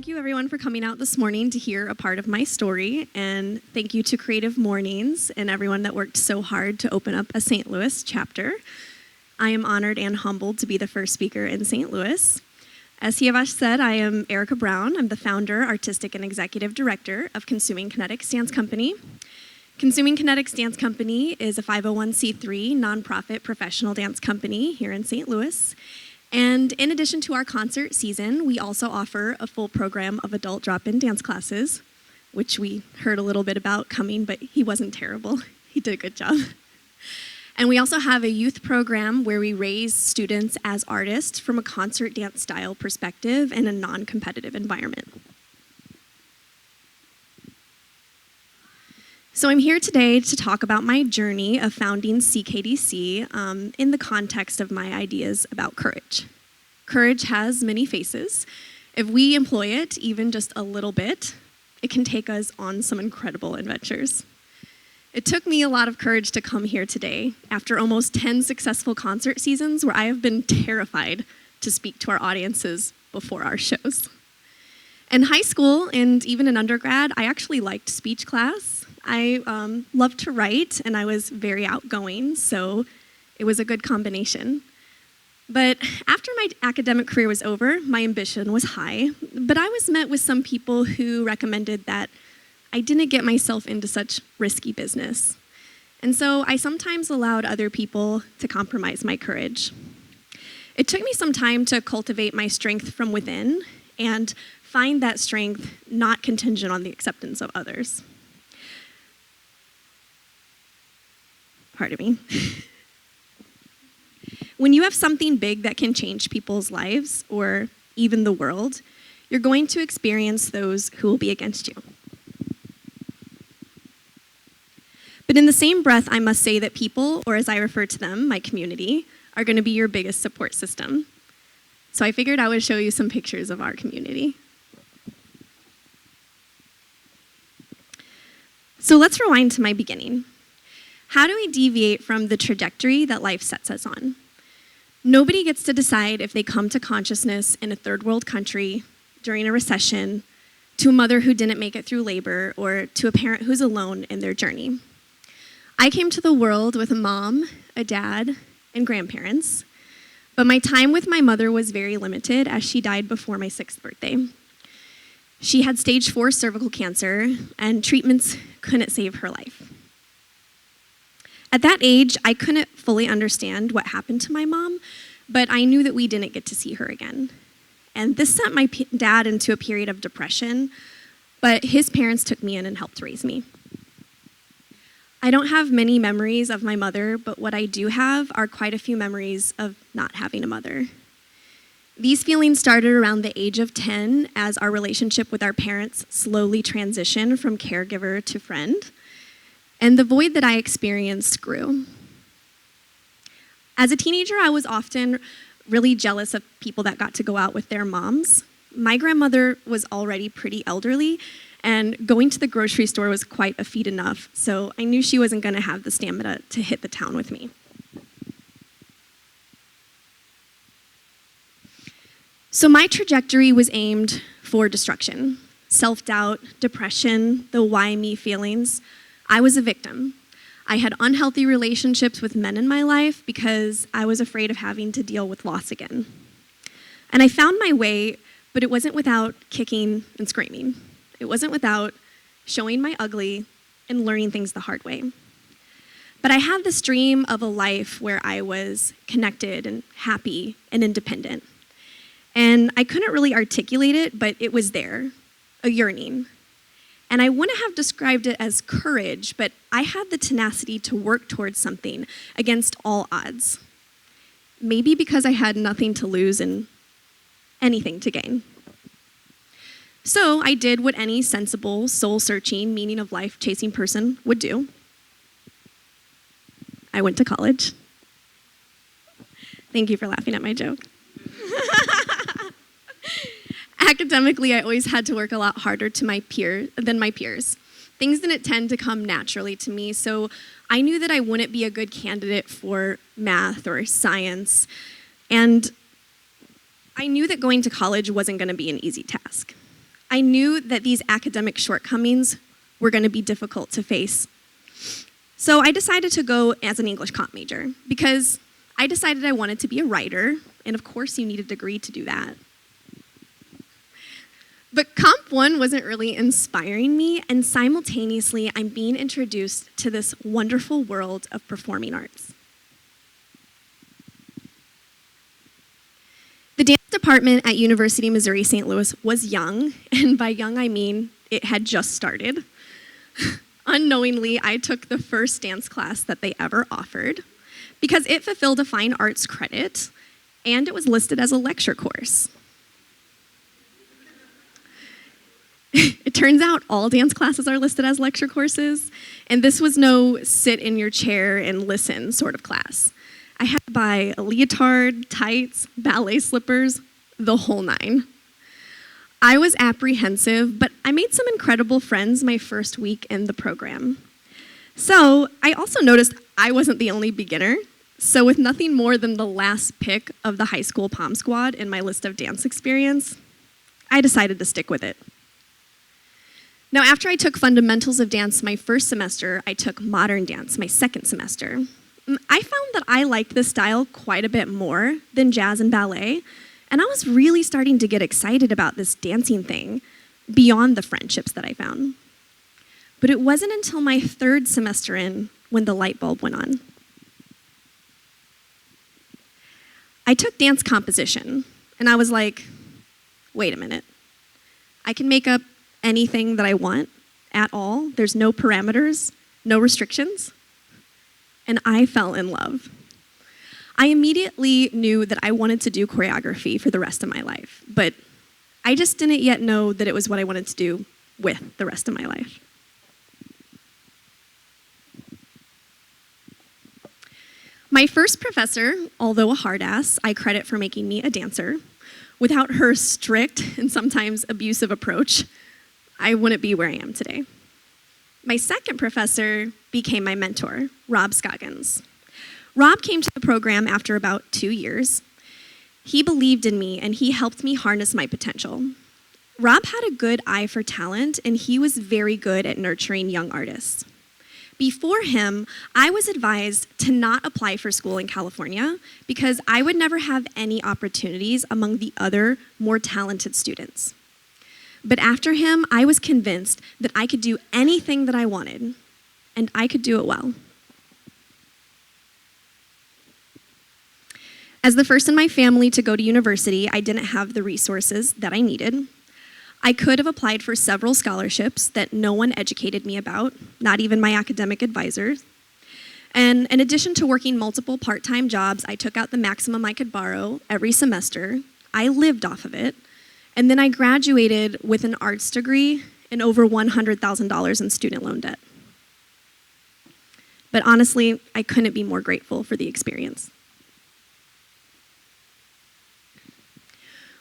Thank you everyone for coming out this morning to hear a part of my story, and thank you to Creative Mornings and everyone that worked so hard to open up a St. Louis chapter. I am honored and humbled to be the first speaker in St. Louis. As Hiavash said, I am Erica Brown. I'm the founder, artistic, and executive director of Consuming Kinetics Dance Company. Consuming Kinetics Dance Company is a 501c3 nonprofit professional dance company here in St. Louis. And in addition to our concert season, we also offer a full program of adult drop-in dance classes, which we heard a little bit about coming, but he wasn't terrible. He did a good job. And we also have a youth program where we raise students as artists from a concert dance style perspective in a non-competitive environment. So I'm here today to talk about my journey of founding CKDC in the context of my ideas about courage. Courage has many faces. If we employ it even just a little bit, it can take us on some incredible adventures. It took me a lot of courage to come here today after almost 10 successful concert seasons where I have been terrified to speak to our audiences before our shows. In high school and even in undergrad, I actually liked speech class. I loved to write, and I was very outgoing, so it was a good combination. But after my academic career was over, my ambition was high, but I was met with some people who recommended that I didn't get myself into such risky business. And so I sometimes allowed other people to compromise my courage. It took me some time to cultivate my strength from within and find that strength not contingent on the acceptance of others. Pardon me. When you have something big that can change people's lives or even the world, you're going to experience those who will be against you. But in the same breath, I must say that people, or as I refer to them, my community, are going to be your biggest support system. So I figured I would show you some pictures of our community. So let's rewind to my beginning. How do we deviate from the trajectory that life sets us on? Nobody gets to decide if they come to consciousness in a third world country, during a recession, to a mother who didn't make it through labor, or to a parent who's alone in their journey. I came to the world with a mom, a dad, and grandparents, but my time with my mother was very limited as she died before my 6th birthday. She had stage 4 cervical cancer, and treatments couldn't save her life. At that age, I couldn't fully understand what happened to my mom, but I knew that we didn't get to see her again. And this sent my dad into a period of depression, but his parents took me in and helped raise me. I don't have many memories of my mother, but what I do have are quite a few memories of not having a mother. These feelings started around the age of 10 as our relationship with our parents slowly transitioned from caregiver to friend. And the void that I experienced grew. As a teenager, I was often really jealous of people that got to go out with their moms. My grandmother was already pretty elderly, and going to the grocery store was quite a feat enough, so I knew she wasn't going to have the stamina to hit the town with me. So my trajectory was aimed for destruction, self-doubt, depression, the why me feelings. I was a victim. I had unhealthy relationships with men in my life because I was afraid of having to deal with loss again. And I found my way, but it wasn't without kicking and screaming. It wasn't without showing my ugly and learning things the hard way. But I had this dream of a life where I was connected and happy and independent. And I couldn't really articulate it, but it was there, a yearning. And I wouldn't have described it as courage, but I had the tenacity to work towards something against all odds. Maybe because I had nothing to lose and anything to gain. So I did what any sensible, soul-searching, meaning of life-chasing person would do. I went to college. Thank you for laughing at my joke. Academically, I always had to work a lot harder than my peers. Things didn't tend to come naturally to me, so I knew that I wouldn't be a good candidate for math or science, and I knew that going to college wasn't going to be an easy task. I knew that these academic shortcomings were going to be difficult to face. So I decided to go as an English comp major because I decided I wanted to be a writer, and of course you need a degree to do that. But Comp 1 wasn't really inspiring me, and simultaneously I'm being introduced to this wonderful world of performing arts. The dance department at University of Missouri St. Louis was young, and by young I mean it had just started. Unknowingly, I took the first dance class that they ever offered because it fulfilled a fine arts credit, and it was listed as a lecture course. It turns out all dance classes are listed as lecture courses, and this was no sit in your chair and listen sort of class. I had to buy a leotard, tights, ballet slippers, the whole nine. I was apprehensive, but I made some incredible friends my first week in the program. So I also noticed I wasn't the only beginner, so with nothing more than the last pick of the high school pom squad in my list of dance experience, I decided to stick with it. Now, after I took fundamentals of dance my first semester, I took modern dance my second semester. I found that I liked this style quite a bit more than jazz and ballet, and I was really starting to get excited about this dancing thing beyond the friendships that I found. But it wasn't until my third semester in when the light bulb went on. I took dance composition, and I was like, wait a minute. I can make up anything that I want at all. There's no parameters, no restrictions. And I fell in love. I immediately knew that I wanted to do choreography for the rest of my life, but I just didn't yet know that it was what I wanted to do with the rest of my life. My first professor, although a hard ass, I credit for making me a dancer. Without her strict and sometimes abusive approach, I wouldn't be where I am today. My second professor became my mentor, Rob Scoggins. Rob came to the program after about 2 years. He believed in me and he helped me harness my potential. Rob had a good eye for talent and he was very good at nurturing young artists. Before him, I was advised to not apply for school in California because I would never have any opportunities among the other, more talented students. But after him, I was convinced that I could do anything that I wanted, and I could do it well. As the first in my family to go to university, I didn't have the resources that I needed. I could have applied for several scholarships that no one educated me about, not even my academic advisors. And in addition to working multiple part-time jobs, I took out the maximum I could borrow every semester. I lived off of it. And then I graduated with an arts degree and over $100,000 in student loan debt. But honestly, I couldn't be more grateful for the experience.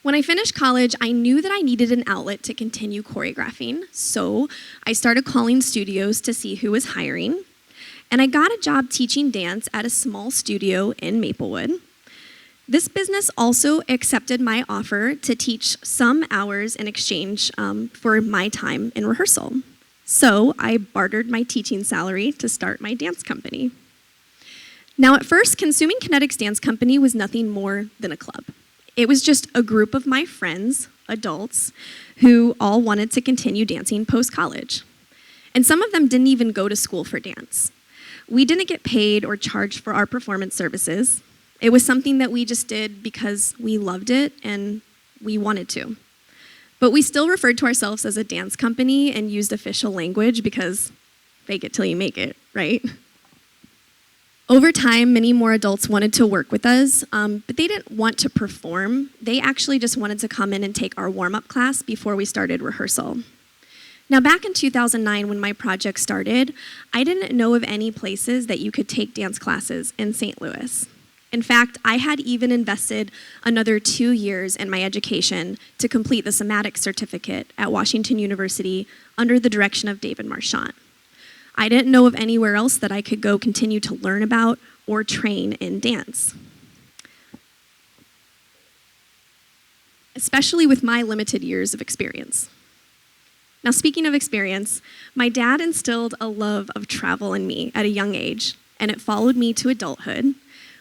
When I finished college, I knew that I needed an outlet to continue choreographing, so I started calling studios to see who was hiring, and I got a job teaching dance at a small studio in Maplewood. This business also accepted my offer to teach some hours in exchange for my time in rehearsal. So I bartered my teaching salary to start my dance company. Now at first, Consuming Kinetics Dance Company was nothing more than a club. It was just a group of my friends, adults, who all wanted to continue dancing post-college. And some of them didn't even go to school for dance. We didn't get paid or charged for our performance services. It was something that we just did because we loved it and we wanted to. But we still referred to ourselves as a dance company and used official language because fake it till you make it, right? Over time, many more adults wanted to work with us, but they didn't want to perform. They actually just wanted to come in and take our warm-up class before we started rehearsal. Now, back in 2009, when my project started, I didn't know of any places that you could take dance classes in St. Louis. In fact, I had even invested another 2 years in my education to complete the somatic certificate at Washington University under the direction of David Marchant. I didn't know of anywhere else that I could go continue to learn about or train in dance. Especially with my limited years of experience. Now, speaking of experience, my dad instilled a love of travel in me at a young age, and it followed me to adulthood,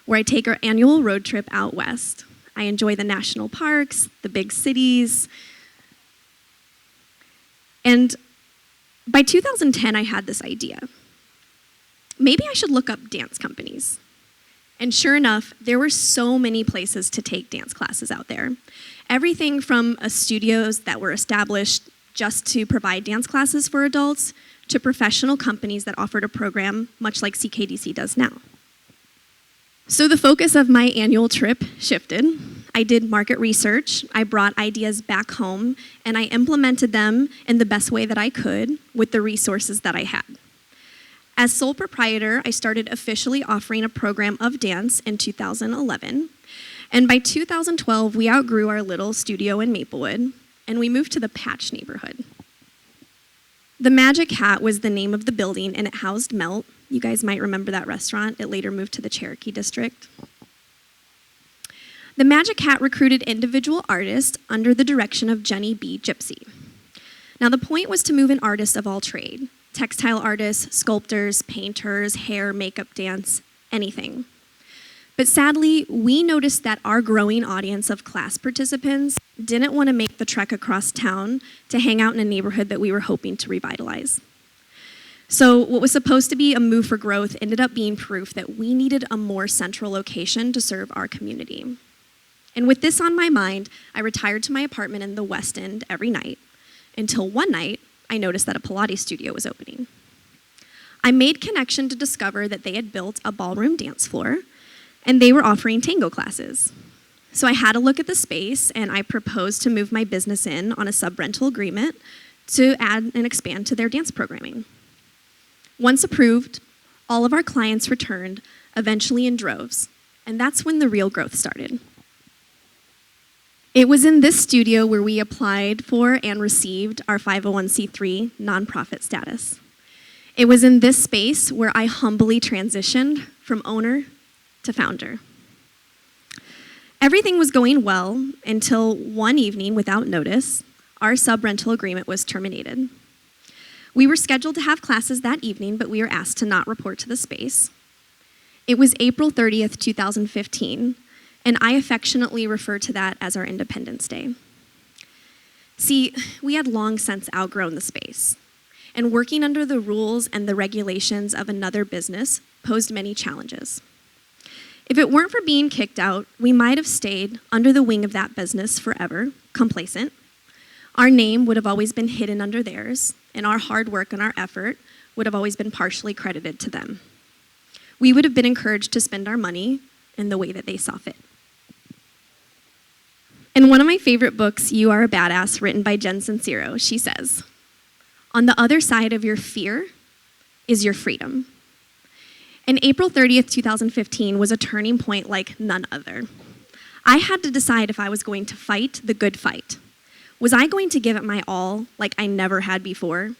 where I take our annual road trip out west. I enjoy the national parks, the big cities, and by 2010, I had this idea. Maybe I should look up dance companies. And sure enough, there were so many places to take dance classes out there. Everything from studios that were established just to provide dance classes for adults to professional companies that offered a program much like CKDC does now. So the focus of my annual trip shifted. I did market research, I brought ideas back home, and I implemented them in the best way that I could with the resources that I had. As sole proprietor, I started officially offering a program of dance in 2011, and by 2012, we outgrew our little studio in Maplewood, and we moved to the Patch neighborhood. The Magic Hat was the name of the building, and it housed Melt. You guys might remember that restaurant. It later moved to the Cherokee District. The Magic Hat recruited individual artists under the direction of Jenny B. Gypsy. Now, the point was to move in artists of all trade, textile artists, sculptors, painters, hair, makeup, dance, anything. But sadly, we noticed that our growing audience of class participants didn't want to make the trek across town to hang out in a neighborhood that we were hoping to revitalize. So what was supposed to be a move for growth ended up being proof that we needed a more central location to serve our community. And with this on my mind, I retired to my apartment in the West End every night, until one night, I noticed that a Pilates studio was opening. I made connection to discover that they had built a ballroom dance floor, and they were offering tango classes. So I had a look at the space, and I proposed to move my business in on a sub-rental agreement to add and expand to their dance programming. Once approved, all of our clients returned, eventually in droves, and that's when the real growth started. It was in this studio where we applied for and received our 501c3 nonprofit status. It was in this space where I humbly transitioned from owner to founder. Everything was going well until one evening, without notice, our sub-rental agreement was terminated. We were scheduled to have classes that evening, but we were asked to not report to the space. It was April 30th, 2015, and I affectionately refer to that as our Independence Day. See, we had long since outgrown the space, and working under the rules and the regulations of another business posed many challenges. If it weren't for being kicked out, we might have stayed under the wing of that business forever, complacent. Our name would have always been hidden under theirs, and our hard work and our effort would have always been partially credited to them. We would have been encouraged to spend our money in the way that they saw fit. In one of my favorite books, You Are a Badass, written by Jen Sincero, she says, "On the other side of your fear is your freedom." And April 30th, 2015 was a turning point like none other. I had to decide if I was going to fight the good fight. Was I going to give it my all like I never had before?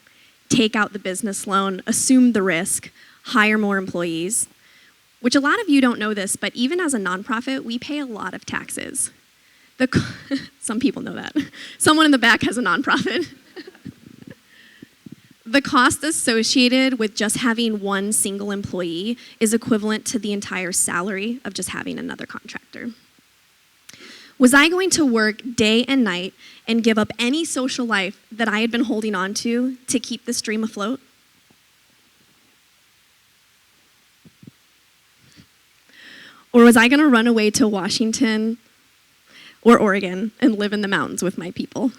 Take out the business loan, assume the risk, hire more employees? Which a lot of you don't know this, but even as a nonprofit, we pay a lot of taxes. Some people know that. Someone in the back has a nonprofit. The cost associated with just having one single employee is equivalent to the entire salary of just having another contractor. Was I going to work day and night and give up any social life that I had been holding on to keep this dream afloat? Or was I going to run away to Washington or Oregon and live in the mountains with my people?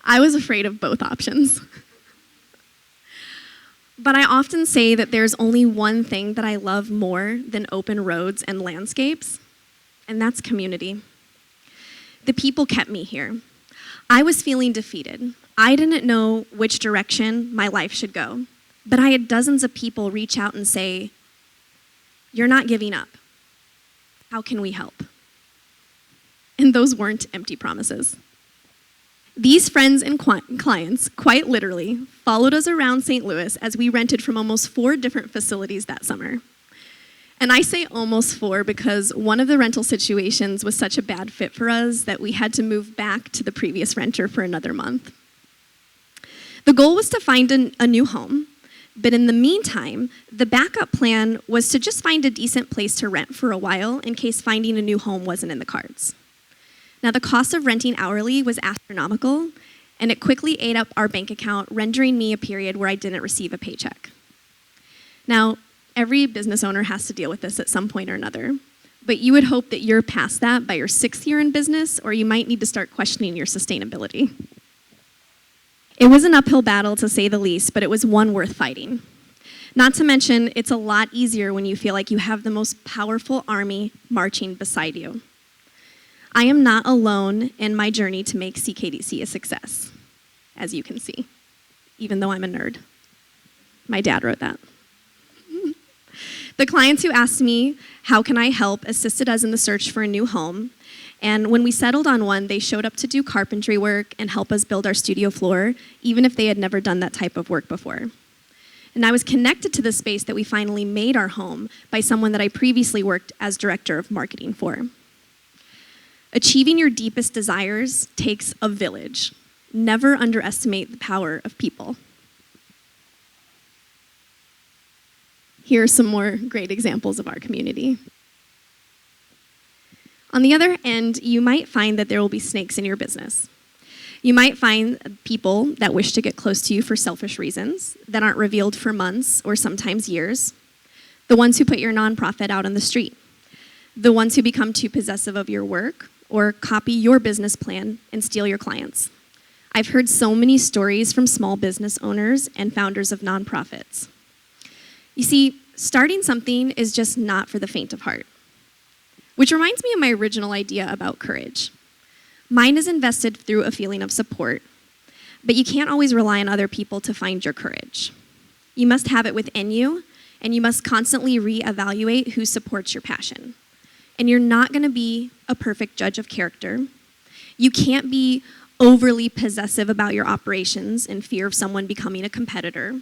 I was afraid of both options. But I often say that there's only one thing that I love more than open roads and landscapes, and that's community. The people kept me here. I was feeling defeated. I didn't know which direction my life should go, but I had dozens of people reach out and say, "You're not giving up. How can we help?" And those weren't empty promises. These friends and clients, quite literally, followed us around St. Louis as we rented from almost 4 different facilities that summer. And I say almost 4 because one of the rental situations was such a bad fit for us that we had to move back to the previous renter for another month. The goal was to find a new home, but in the meantime, the backup plan was to just find a decent place to rent for a while in case finding a new home wasn't in the cards. Now, the cost of renting hourly was astronomical, and it quickly ate up our bank account, rendering me a period where I didn't receive a paycheck. Now, every business owner has to deal with this at some point or another, but you would hope that you're past that by your 6th year in business, or you might need to start questioning your sustainability. It was an uphill battle, to say the least, but it was one worth fighting. Not to mention, it's a lot easier when you feel like you have the most powerful army marching beside you. I am not alone in my journey to make CKDC a success, as you can see, even though I'm a nerd. My dad wrote that. The clients who asked me, how can I help, assisted us in the search for a new home. And when we settled on one, they showed up to do carpentry work and help us build our studio floor, even if they had never done that type of work before. And I was connected to the space that we finally made our home by someone that I previously worked as director of marketing for. Achieving your deepest desires takes a village. Never underestimate the power of people. Here are some more great examples of our community. On the other end, you might find that there will be snakes in your business. You might find people that wish to get close to you for selfish reasons that aren't revealed for months or sometimes years. The ones who put your nonprofit out on the street. The ones who become too possessive of your work or copy your business plan and steal your clients. I've heard so many stories from small business owners and founders of nonprofits. You see, starting something is just not for the faint of heart. Which reminds me of my original idea about courage. Mine is invested through a feeling of support, but you can't always rely on other people to find your courage. You must have it within you, and you must constantly reevaluate who supports your passion. And you're not going to be a perfect judge of character. You can't be overly possessive about your operations in fear of someone becoming a competitor.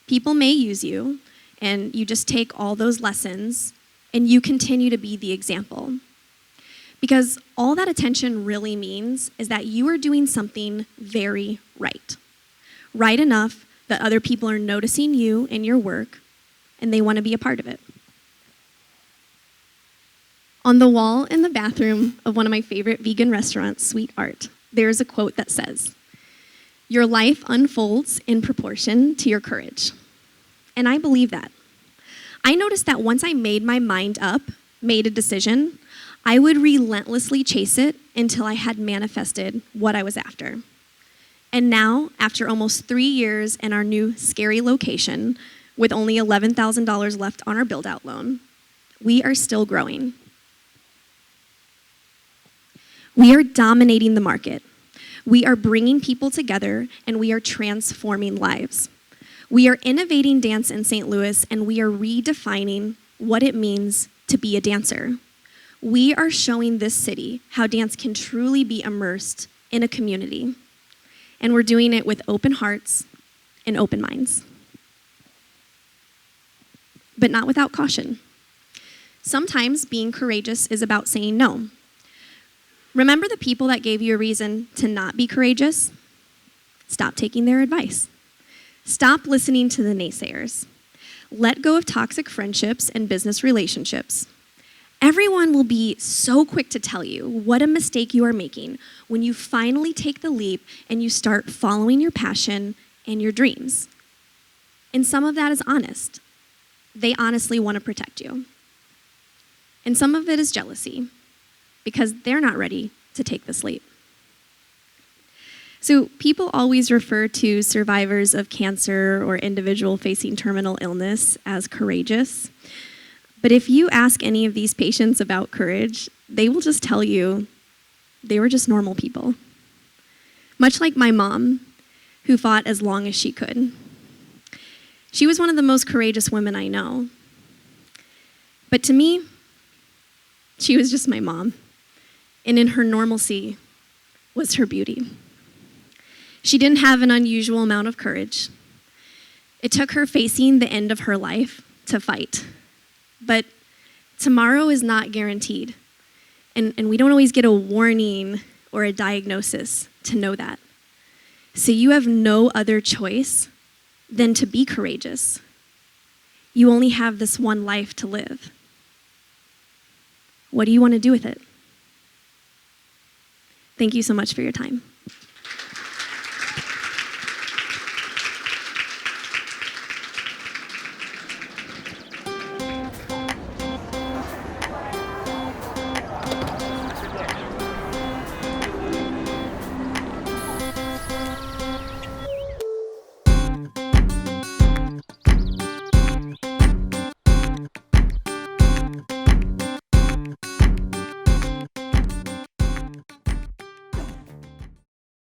People may use you, and you just take all those lessons, and you continue to be the example. Because all that attention really means is that you are doing something very right. Right enough that other people are noticing you and your work, and they want to be a part of it. On the wall in the bathroom of one of my favorite vegan restaurants, Sweet Art, there's a quote that says, "Your life unfolds in proportion to your courage." And I believe that. I noticed that once I made my mind up, made a decision, I would relentlessly chase it until I had manifested what I was after. And now, after almost 3 years in our new scary location, with only $11,000 left on our build-out loan, we are still growing. We are dominating the market. We are bringing people together, and we are transforming lives. We are innovating dance in St. Louis, and we are redefining what it means to be a dancer. We are showing this city how dance can truly be immersed in a community. And we're doing it with open hearts and open minds. But not without caution. Sometimes being courageous is about saying no. Remember the people that gave you a reason to not be courageous? Stop taking their advice. Stop listening to the naysayers. Let go of toxic friendships and business relationships. Everyone will be so quick to tell you what a mistake you are making when you finally take the leap and you start following your passion and your dreams. And some of that is honest. They honestly want to protect you. And some of it is jealousy, because they're not ready to take this leap. So people always refer to survivors of cancer or individual facing terminal illness as courageous. But if you ask any of these patients about courage, they will just tell you they were just normal people. Much like my mom, who fought as long as she could. She was one of the most courageous women I know. But to me, she was just my mom. And in her normalcy was her beauty. She didn't have an unusual amount of courage. It took her facing the end of her life to fight. but tomorrow is not guaranteed. And we don't always get a warning or a diagnosis to know that. So you have no other choice than to be courageous. You only have this one life to live. What do you want to do with it? Thank you so much for your time.